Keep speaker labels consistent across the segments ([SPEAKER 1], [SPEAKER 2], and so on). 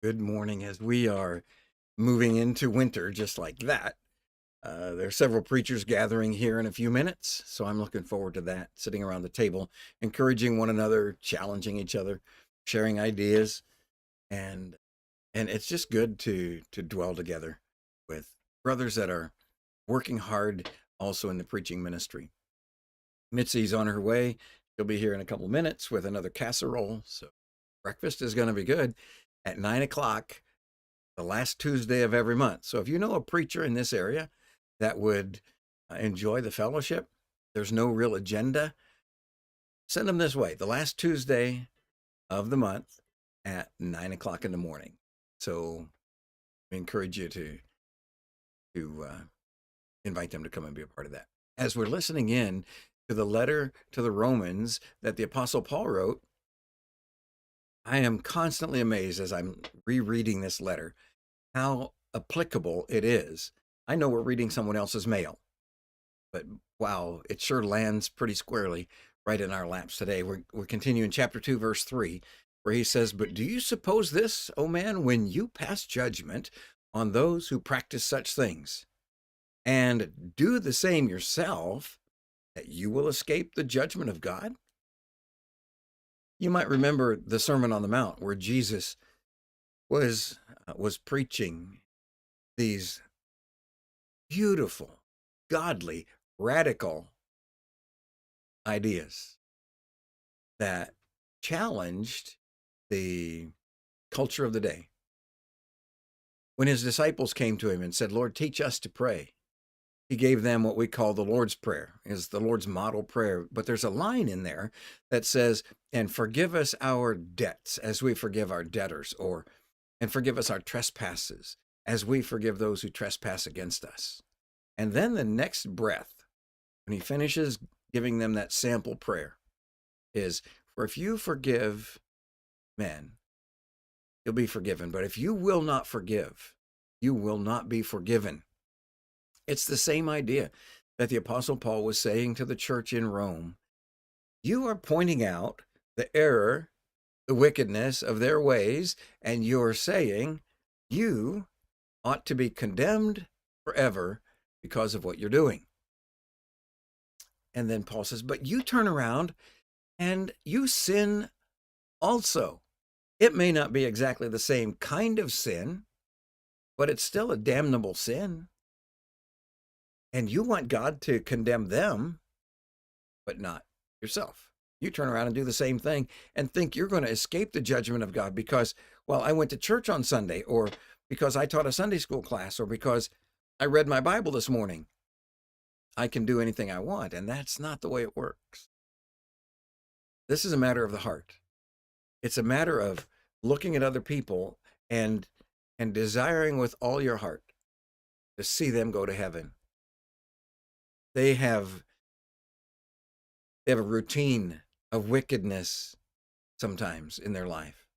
[SPEAKER 1] Good morning. As we are moving into winter just like that, there are several preachers gathering here in a few minutes. So I'm looking forward to that, sitting around the table, encouraging one another, challenging each other, sharing ideas. And and it's just good to dwell together with brothers that are working hard also in the preaching ministry. Mitzi's on her way. She'll be here in a couple of minutes with another casserole. So breakfast is going to be good at 9 o'clock, the last Tuesday of every month. So if you know a preacher in this area that would enjoy the fellowship, there's no real agenda, send them this way, the last Tuesday of the month at 9 o'clock in the morning. So we encourage you to invite them to come and be a part of that. As we're listening in to the letter to the Romans that the Apostle Paul wrote, I am constantly amazed as I'm rereading this letter how applicable it is. I know we're reading someone else's mail, but wow, it sure lands pretty squarely right in our laps today. We're continuing chapter 2, verse 3, where he says, "But do you suppose this, O man, when you pass judgment on those who practice such things, and do the same yourself, that you will escape the judgment of God?" You might remember the Sermon on the Mount where Jesus was preaching these beautiful, godly, radical ideas that challenged the culture of the day. When his disciples came to him and said, "Lord, teach us to pray," he gave them what we call the Lord's Prayer, is the Lord's model prayer. But there's a line in there that says, "And forgive us our debts as we forgive our debtors," or "and forgive us our trespasses as we forgive those who trespass against us." And then the next breath, when he finishes giving them that sample prayer, is, "For if you forgive men, you'll be forgiven. But if you will not forgive, you will not be forgiven." It's the same idea that the Apostle Paul was saying to the church in Rome. You are pointing out the error, the wickedness of their ways, and you're saying you ought to be condemned forever because of what you're doing. And then Paul says, but you turn around and you sin also. It may not be exactly the same kind of sin, but it's still a damnable sin. And you want God to condemn them, but not yourself. You turn around and do the same thing and think you're going to escape the judgment of God because, well, I went to church on Sunday, or because I taught a Sunday school class, or because I read my Bible this morning. I can do anything I want, and that's not the way it works. This is a matter of the heart. It's a matter of looking at other people and desiring with all your heart to see them go to heaven. They have a routine of wickedness sometimes in their life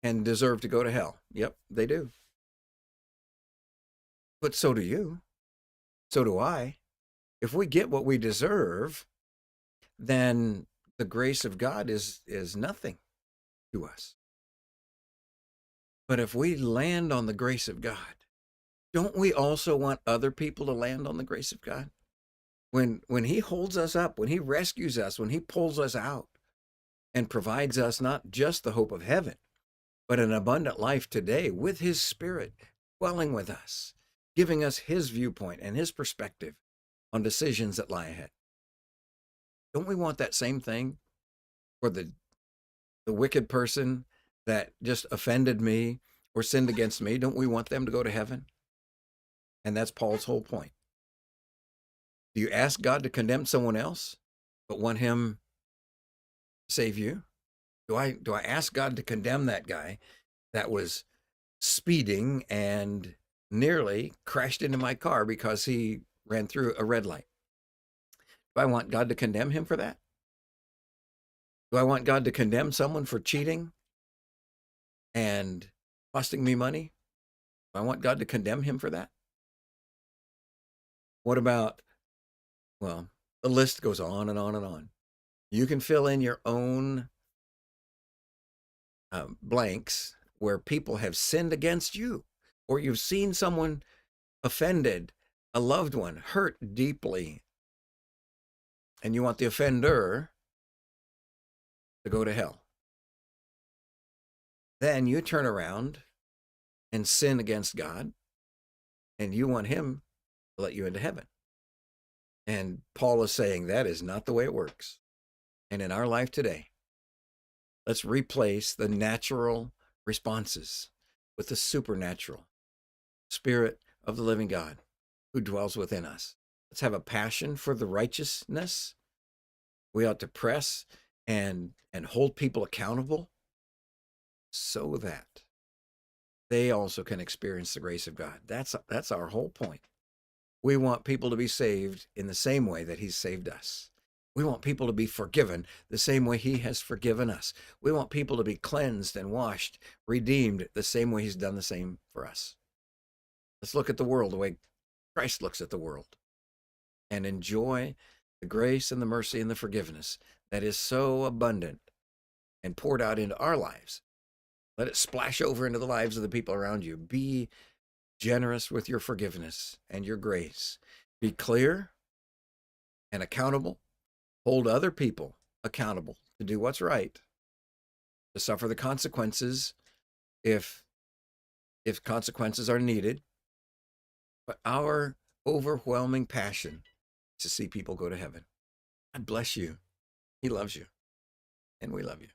[SPEAKER 1] and deserve to go to hell. Yep, they do. But so do you. So do I. If we get what we deserve, then the grace of God is nothing to us. But if we land on the grace of God, don't we also want other people to land on the grace of God? When he holds us up, when he rescues us, when he pulls us out and provides us not just the hope of heaven, but an abundant life today with his Spirit dwelling with us, giving us his viewpoint and his perspective on decisions that lie ahead. Don't we want that same thing for the wicked person that just offended me or sinned against me? Don't we want them to go to heaven? And that's Paul's whole point. Do you ask God to condemn someone else, but want him to save you? Do I ask God to condemn that guy that was speeding and nearly crashed into my car because he ran through a red light? Do I want God to condemn him for that? Do I want God to condemn someone for cheating and costing me money? Do I want God to condemn him for that? What about, well, the list goes on and on and on. You can fill in your own blanks where people have sinned against you, or you've seen someone offended, a loved one hurt deeply, and you want the offender to go to hell. Then you turn around and sin against God, and you want him to let you into heaven. And Paul is saying that is not the way it works. And in our life today, let's replace the natural responses with the supernatural Spirit of the living God who dwells within us. Let's have a passion for the righteousness. We ought to press and hold people accountable so that they also can experience the grace of God. That's our whole point. We want people to be saved in the same way that he's saved us. We want people to be forgiven the same way he has forgiven us. We want people to be cleansed and washed, redeemed the same way he's done the same for us. Let's look at the world the way Christ looks at the world and enjoy the grace and the mercy and the forgiveness that is so abundant and poured out into our lives. Let it splash over into the lives of the people around you. Be generous with your forgiveness and your grace. Be clear and accountable. Hold other people accountable to do what's right, to suffer the consequences if consequences are needed. But our overwhelming passion is to see people go to heaven. God bless you. He loves you, and we love you.